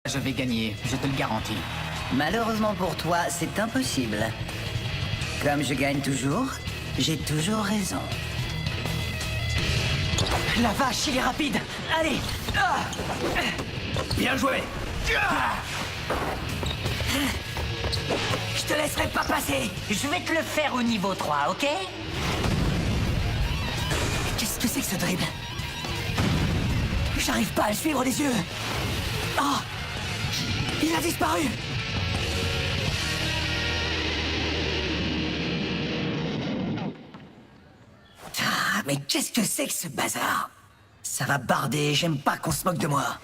Je vais gagner, je te le garantis. Malheureusement pour toi, c'est impossible. Comme je gagne toujours, j'ai toujours raison. La vache, il est rapide. Allez. Bien joué. Je te laisserai pas passer. Je vais te le faire au niveau 3, ok? Qu'est-ce que c'est que ce dribble? J'arrive pas à le suivre des yeux. Oh, il a disparu. Ah, mais qu'est-ce que c'est que ce bazar? Ça va barder, j'aime pas qu'on se moque de moi.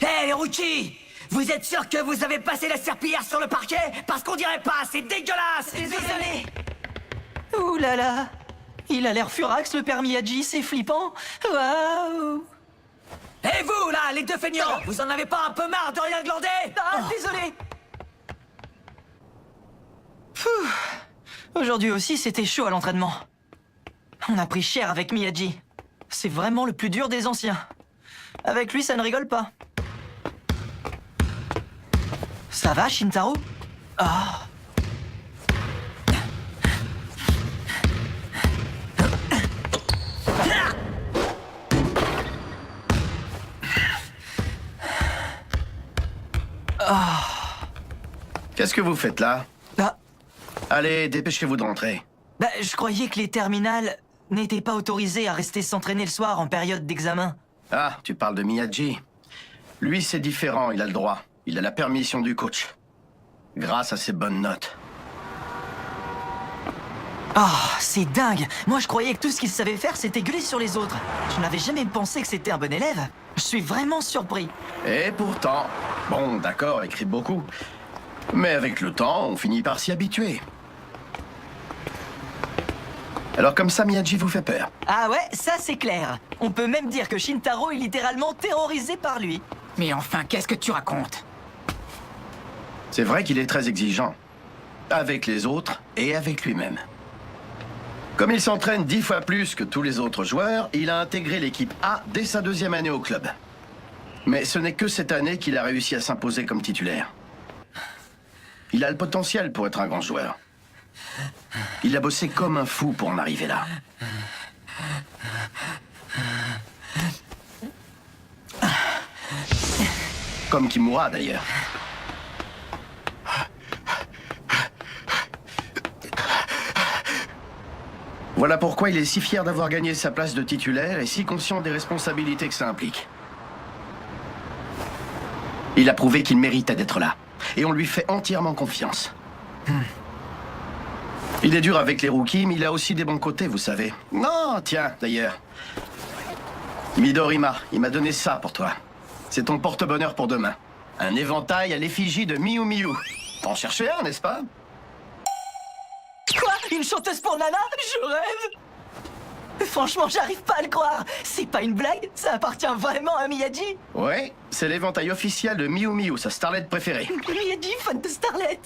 Hé, les rookies! Vous êtes sûrs que vous avez passé la serpillière sur le parquet? Parce qu'on dirait pas, c'est dégueulasse! Désolé! Ouh là là! Il a l'air furax, le père Miyagi, c'est flippant! Waouh! Et vous, là, les deux feignants! Vous en avez pas un peu marre de rien glander? Ah, désolé! Aujourd'hui aussi, c'était chaud à l'entraînement. On a pris cher avec Miyagi. C'est vraiment le plus dur des anciens. Avec lui, ça ne rigole pas. Ça va, Shintaro? Ah. Qu'est-ce que vous faites là? Ah. Allez, dépêchez-vous de rentrer. Bah, je croyais que les terminales n'étaient pas autorisés à rester s'entraîner le soir en période d'examen. Ah, tu parles de Miyagi. Lui, c'est différent, il a le droit. Il a la permission du coach. Grâce à ses bonnes notes. Ah, c'est dingue! Moi, je croyais que tout ce qu'il savait faire, c'était gueuler sur les autres. Je n'avais jamais pensé que c'était un bon élève. Je suis vraiment surpris. Et pourtant... Bon, d'accord, écrit beaucoup. Mais avec le temps, on finit par s'y habituer. Alors comme ça, Miyagi vous fait peur. Ah ouais, ça c'est clair. On peut même dire que Shintaro est littéralement terrorisé par lui. Mais enfin, qu'est-ce que tu racontes? C'est vrai qu'il est très exigeant. Avec les autres et avec lui-même. Comme il s'entraîne 10 fois plus que tous les autres joueurs, il a intégré l'équipe A dès sa 2e année au club. Mais ce n'est que cette année qu'il a réussi à s'imposer comme titulaire. Il a le potentiel pour être un grand joueur. Il a bossé comme un fou pour en arriver là. Comme Kimura d'ailleurs. Voilà pourquoi il est si fier d'avoir gagné sa place de titulaire et si conscient des responsabilités que ça implique. Il a prouvé qu'il méritait d'être là. Et on lui fait entièrement confiance. Il est dur avec les rookies, mais il a aussi des bons côtés, vous savez. Non, tiens, d'ailleurs. Midorima, il m'a donné ça pour toi. C'est ton porte-bonheur pour demain. Un éventail à l'effigie de Miu Miu. T'en cherchais un, n'est-ce pas? Quoi? Une chanteuse pour Nana? Je rêve! Franchement, j'arrive pas à le croire. C'est pas une blague? Ça appartient vraiment à Miyagi? Ouais, c'est l'éventail officiel de Miu Miu, sa starlette préférée. Miyagi, fan de Starlet.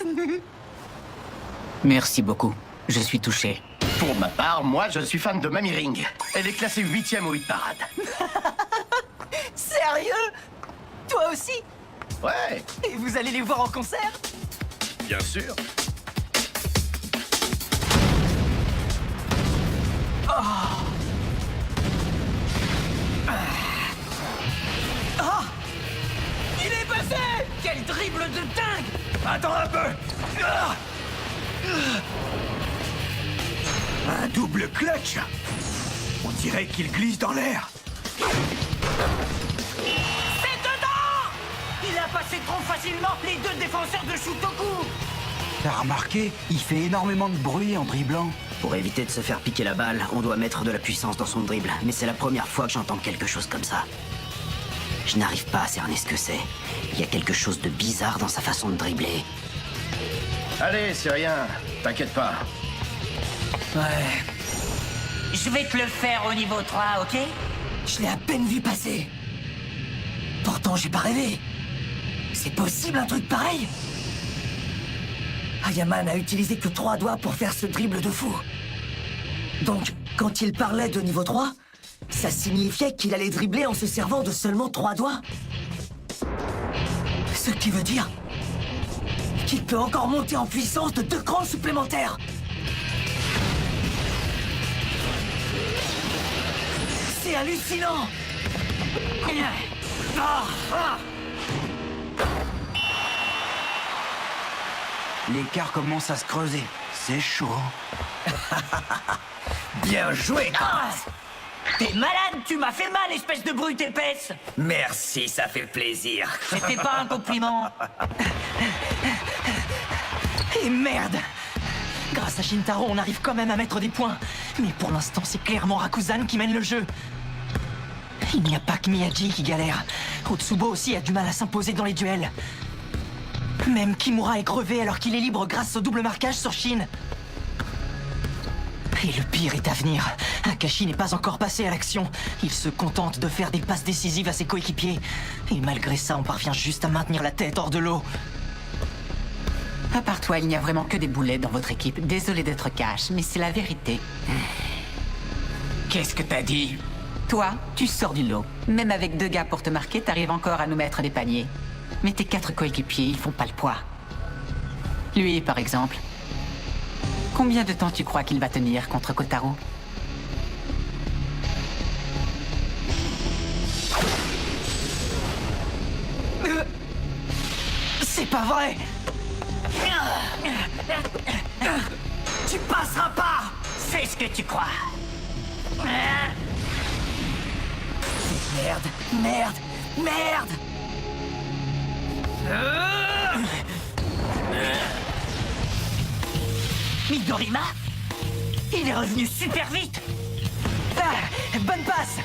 Merci beaucoup. Je suis touché. Pour ma part, moi, je suis fan de Mamie Ring. Elle est classée 8e au hit parade. Sérieux? Toi aussi? Ouais, Et vous allez les voir en concert? bien sûr. Il est passé! Quel dribble de dingue! Attends un peu. Un double clutch. On dirait qu'il glisse dans l'air. C'est dedans! Il a passé trop facilement les deux défenseurs de Shutoku! T'as remarqué? Il fait énormément de bruit en dribblant. Pour éviter de se faire piquer la balle, on doit mettre de la puissance dans son dribble. Mais c'est la première fois que j'entends quelque chose comme ça. Je n'arrive pas à cerner ce que c'est. Il y a quelque chose de bizarre dans sa façon de dribbler. Allez, c'est rien. T'inquiète pas. Ouais, Je vais te le faire au niveau 3, ok? je l'ai à peine vu passer. Pourtant, j'ai pas rêvé. C'est possible un truc pareil? Hayama n'a utilisé que 3 doigts pour faire ce dribble de fou. Donc, quand il parlait de niveau 3, ça signifiait qu'il allait dribbler en se servant de seulement 3 doigts. Ce qui veut dire qu'il peut encore monter en puissance de 2 crans supplémentaires. C'est hallucinant. L'écart commence à se creuser. C'est chaud. Bien joué, Kratos. T'es malade, tu m'as fait mal, espèce de brute épaisse. Merci, ça fait plaisir. C'était pas un compliment. Et merde! Grâce à Shintaro, on arrive quand même à mettre des points. Mais pour l'instant, c'est clairement Rakuzan qui mène le jeu. Il n'y a pas que Miyagi qui galère. Otsubo aussi a du mal à s'imposer dans les duels. Même Kimura est crevé alors qu'il est libre grâce au double marquage sur Shin. Et le pire est à venir. Akashi n'est pas encore passé à l'action. Il se contente de faire des passes décisives à ses coéquipiers. Et malgré ça, on parvient juste à maintenir la tête hors de l'eau. À part toi, il n'y a vraiment que des boulets dans votre équipe. Désolé d'être cash, mais c'est la vérité. Qu'est-ce que t'as dit? Toi, tu sors du lot. Même avec 2 gars pour te marquer, t'arrives encore à nous mettre des paniers. Mais tes 4 coéquipiers, ils font pas le poids. Lui, par exemple. Combien de temps tu crois qu'il va tenir contre Kotaro? C'est pas vrai! Tu passeras pas. Fais ce que tu crois. Merde, merde, merde. Midorima? Il est revenu super vite. Ah, bonne passe!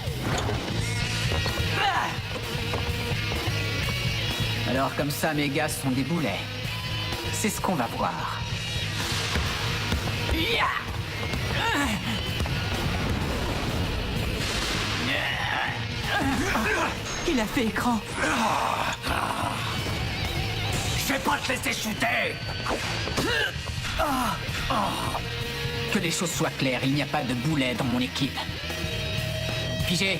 Ah, Alors comme ça, mes gars sont des boulets. C'est ce qu'on va voir. il a fait écran. Je vais pas te laisser chuter. Que les choses soient claires, il n'y a pas de boulet dans mon équipe. Pigé.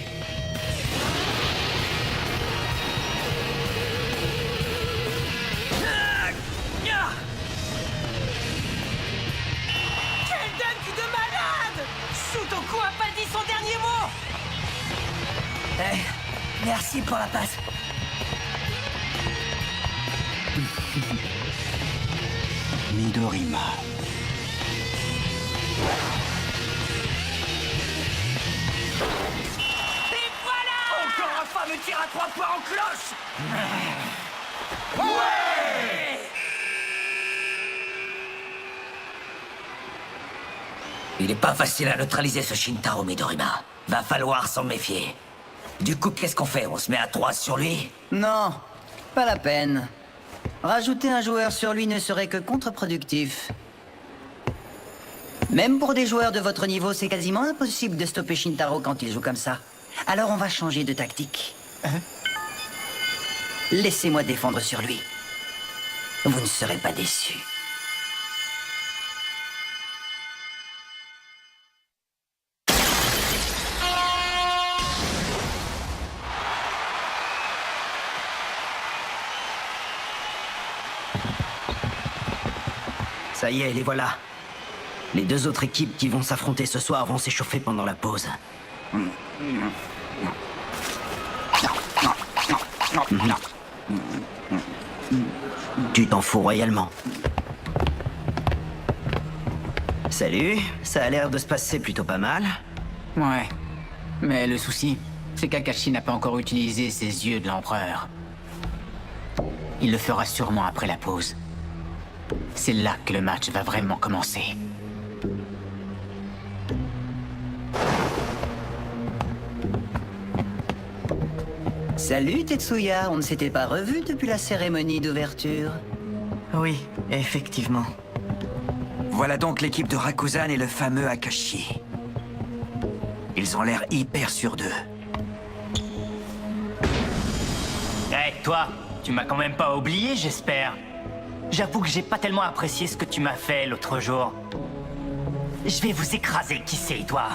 Quel dunk de malade! Sutoku a pas dit son dernier mot! Merci pour la passe. Midorima. Et voilà! Encore un fameux tir à 3 points en cloche. Il est pas facile à neutraliser ce Shintaro Midorima. Va falloir s'en méfier. Du coup, qu'est-ce qu'on fait? On se met à 3 sur lui? Non, pas la peine. Rajouter un joueur sur lui ne serait que contre-productif. Même pour des joueurs de votre niveau, c'est quasiment impossible de stopper Shintaro quand il joue comme ça. Alors on va changer de tactique. Laissez-moi défendre sur lui. Vous ne serez pas déçus. Ça y est, les voilà. Les 2 autres équipes qui vont s'affronter ce soir vont s'échauffer pendant la pause. Tu t'en fous royalement. Salut, ça a l'air de se passer plutôt pas mal. Ouais. Mais le souci, c'est qu'Akashi n'a pas encore utilisé ses yeux de l'empereur. Il le fera sûrement après la pause. C'est là que le match va vraiment commencer. Salut Tetsuya, on ne s'était pas revus depuis la cérémonie d'ouverture. Oui, effectivement. Voilà donc l'équipe de Rakuzan et le fameux Akashi. Ils ont l'air hyper sûrs d'eux. Toi, tu m'as quand même pas oublié, j'espère. J'avoue que j'ai pas tellement apprécié ce que tu m'as fait l'autre jour. Je vais vous écraser, qui c'est, toi?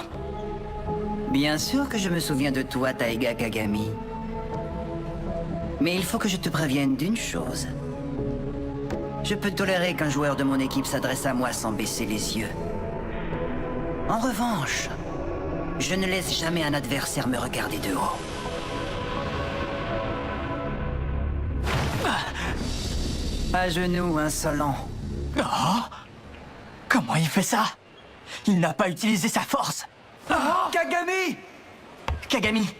Bien sûr que je me souviens de toi, Taiga Kagami. Mais il faut que je te prévienne d'une chose. Je peux tolérer qu'un joueur de mon équipe s'adresse à moi sans baisser les yeux. En revanche, je ne laisse jamais un adversaire me regarder de haut. À genoux, insolent. Oh! Comment il fait ça? Il n'a pas utilisé sa force. Kagami! Kagami,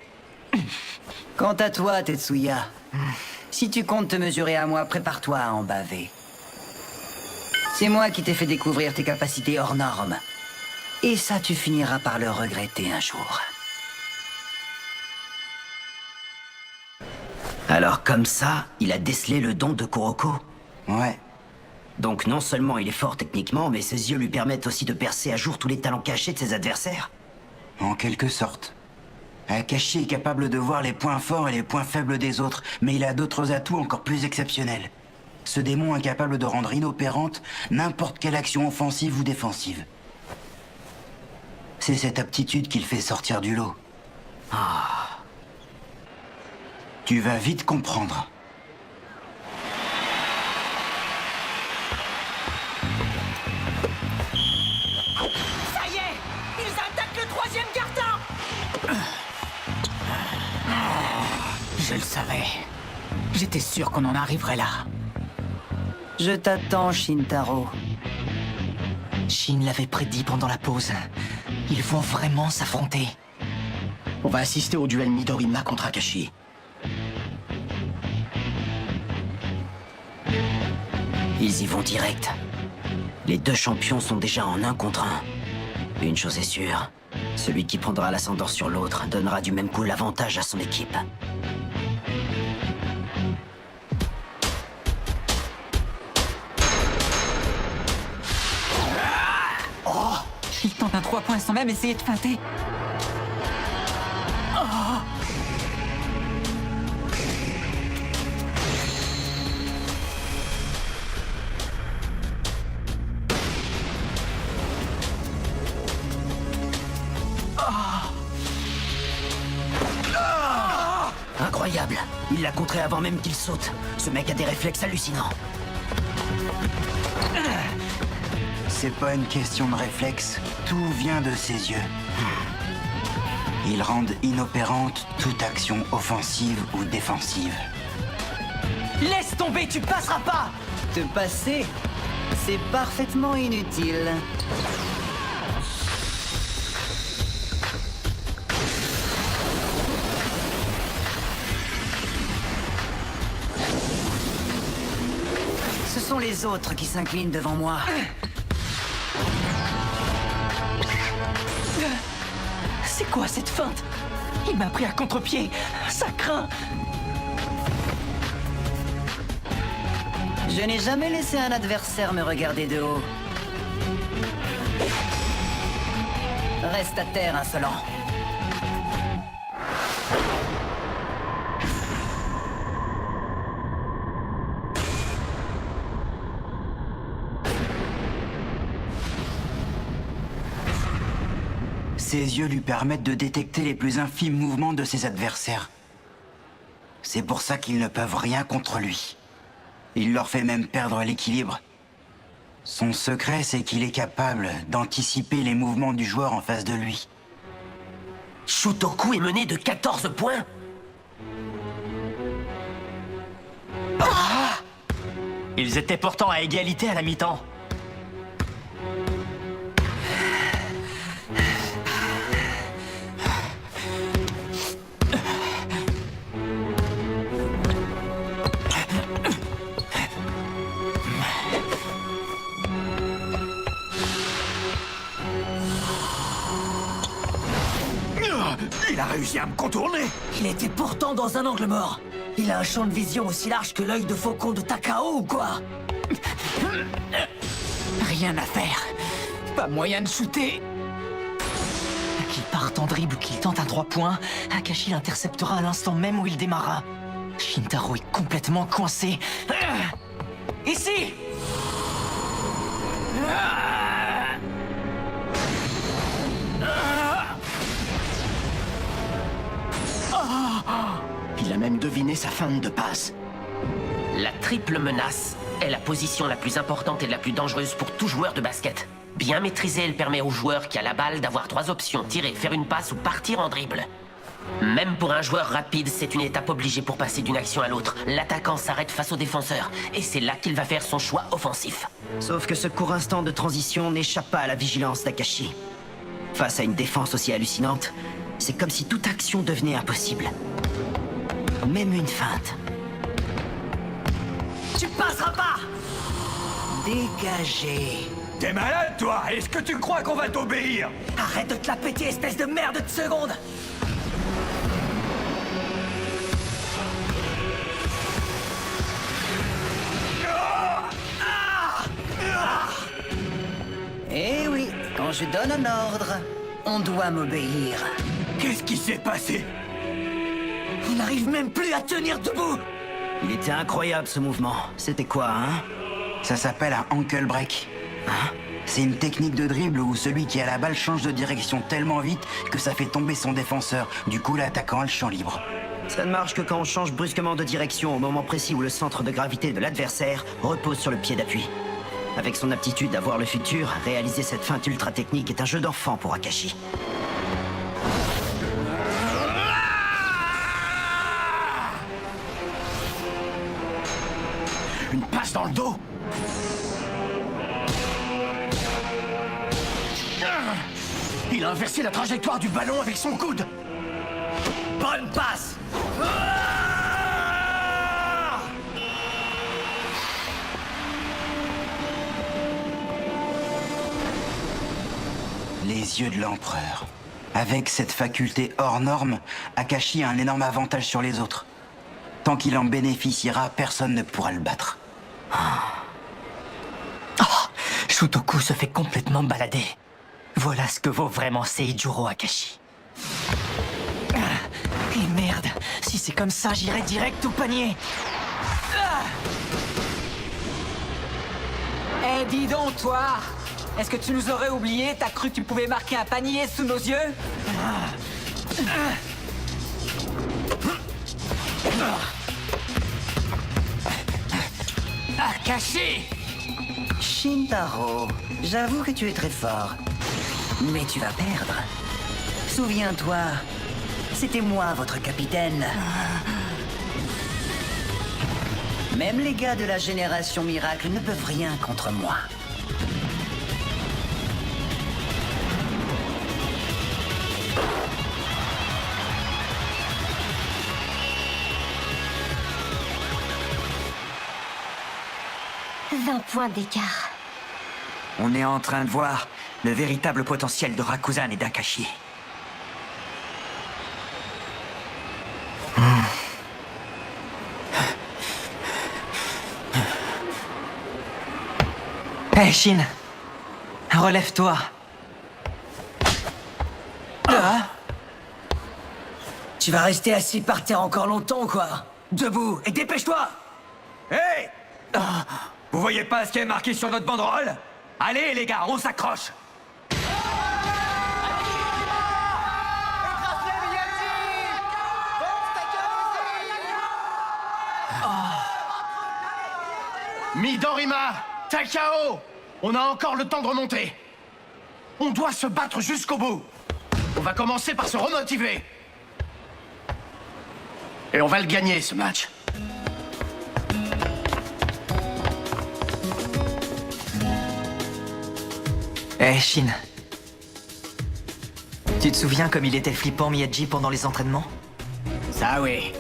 Quant à toi, Tetsuya, si tu comptes te mesurer à moi, prépare-toi à en baver. C'est moi qui t'ai fait découvrir tes capacités hors normes. Et ça, tu finiras par le regretter un jour. Alors comme ça, il a décelé le don de Kuroko. Ouais. Donc non seulement il est fort techniquement, mais ses yeux lui permettent aussi de percer à jour tous les talents cachés de ses adversaires. En quelque sorte. Akashi est capable de voir les points forts et les points faibles des autres, mais il a d'autres atouts encore plus exceptionnels. Ce démon est capable de rendre inopérante n'importe quelle action offensive ou défensive. C'est cette aptitude qui le fait sortir du lot. Tu vas vite comprendre. ça y est! Ils attaquent le troisième carton! Je le savais. J'étais sûr qu'on en arriverait là. Je t'attends, Shintaro. Shin l'avait prédit pendant la pause. Ils vont vraiment s'affronter. On va assister au duel Midorima contre Akashi. Ils y vont direct. Les deux champions sont déjà en 1 contre 1. Une chose est sûre, celui qui prendra l'ascendant sur l'autre donnera du même coup l'avantage à son équipe. Il tente un 3 points sans même essayer de feinter. Incroyable! Il l'a contré avant même qu'il saute. Ce mec a des réflexes hallucinants. C'est pas une question de réflexe, tout vient de ses yeux. Ils rendent inopérante toute action offensive ou défensive. Laisse tomber, tu passeras pas! Te passer, c'est parfaitement inutile. Ce sont les autres qui s'inclinent devant moi. C'est quoi cette feinte? Il m'a pris à contre-pied. Ça craint. Je n'ai jamais laissé un adversaire me regarder de haut. Reste à terre, insolent. Ses yeux lui permettent de détecter les plus infimes mouvements de ses adversaires. C'est pour ça qu'ils ne peuvent rien contre lui. Il leur fait même perdre l'équilibre. Son secret, c'est qu'il est capable d'anticiper les mouvements du joueur en face de lui. Shutoku est mené de 14 points. Ils étaient pourtant à égalité à la mi-temps. Il a réussi à me contourner. Il était pourtant dans un angle mort. Il a un champ de vision aussi large que l'œil de faucon de Takao ou quoi? Rien à faire. Pas moyen de shooter. Qu'il parte en dribble ou qu'il tente un 3 points, Akashi l'interceptera à l'instant même où il démarra. Shintaro est complètement coincé. Ici! Il a même même deviné sa feinte de passe. La triple menace est la position la plus importante et la plus dangereuse pour tout joueur de basket. Bien maîtrisée, elle permet au joueur qui a la balle d'avoir 3 options: tirer, faire une passe ou partir en dribble. Même pour un joueur rapide, c'est une étape obligée pour passer d'une action à l'autre. L'attaquant s'arrête face au défenseur, et c'est là qu'il va faire son choix offensif. Sauf que ce court instant de transition n'échappe pas à la vigilance d'Akashi. Face à une défense aussi hallucinante, c'est comme si toute action devenait impossible. Même une feinte. Tu passeras pas! Dégagez. T'es malade, toi? Est-ce que tu crois qu'on va t'obéir? Arrête de te la péter, espèce de merde de seconde! Eh oui, quand je donne un ordre, on doit m'obéir. Qu'est-ce qui s'est passé? On n'arrive même plus à tenir debout! Il était incroyable ce mouvement. C'était quoi, hein? Ça s'appelle un ankle break. Hein? C'est une technique de dribble où celui qui a la balle change de direction tellement vite que ça fait tomber son défenseur. Du coup, l'attaquant a le champ libre. Ça ne marche que quand on change brusquement de direction au moment précis où le centre de gravité de l'adversaire repose sur le pied d'appui. Avec son aptitude à voir le futur, réaliser cette feinte ultra technique est un jeu d'enfant pour Akashi. Une passe dans le dos. Il a inversé la trajectoire du ballon avec son coude. Bonne passe! Les yeux de l'empereur. Avec cette faculté hors norme, Akashi a un énorme avantage sur les autres. Tant qu'il en bénéficiera, personne ne pourra le battre. Shutoku se fait complètement balader. Voilà ce que vaut vraiment Seijuro Akashi. Et merde, si c'est comme ça, j'irai direct au panier. Eh, dis donc, toi! Est-ce que tu nous aurais oubliés? T'as cru que tu pouvais marquer un panier sous nos yeux? Akashi! Shintaro, j'avoue que tu es très fort. Mais tu vas perdre. Souviens-toi, c'était moi votre capitaine. Même les gars de la génération miracle ne peuvent rien contre moi. Points d'écart. On est en train de voir le véritable potentiel de Rakuzan et d'Akashi. Hé, Shin! Relève-toi! Tu vas rester assis par terre encore longtemps, quoi? Debout et dépêche-toi! Hé! Vous voyez pas ce qui est marqué sur notre banderole? Allez, les gars, on s'accroche! Midorima, Takao, on a encore le temps de remonter. On doit se battre jusqu'au bout. On va commencer par se remotiver. Et on va le gagner, ce match. Hé, Shin. Tu te souviens comme il était flippant Miyagi pendant les entraînements? Ça oui.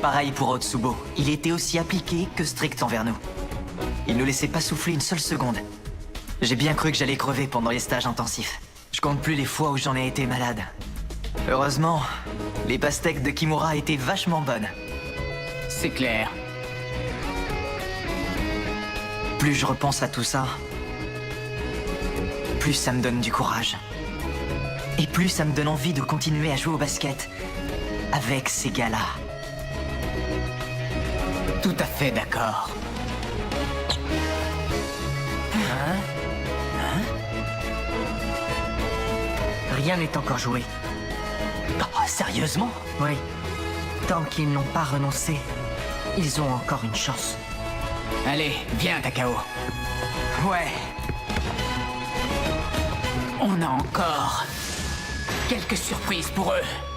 Pareil pour Otsubo. Il était aussi appliqué que strict envers nous. Il ne laissait pas souffler une seule seconde. J'ai bien cru que j'allais crever pendant les stages intensifs. Je compte plus les fois où j'en ai été malade. Heureusement, les pastèques de Kimura étaient vachement bonnes. C'est clair. Plus je repense à tout ça, plus ça me donne du courage. Et plus ça me donne envie de continuer à jouer au basket avec ces gars-là. Tout à fait d'accord. Rien n'est encore joué. Oh, sérieusement? Oui. Tant qu'ils n'ont pas renoncé, ils ont encore une chance. Allez, viens, Takao. Ouais. On a encore quelques surprises pour eux.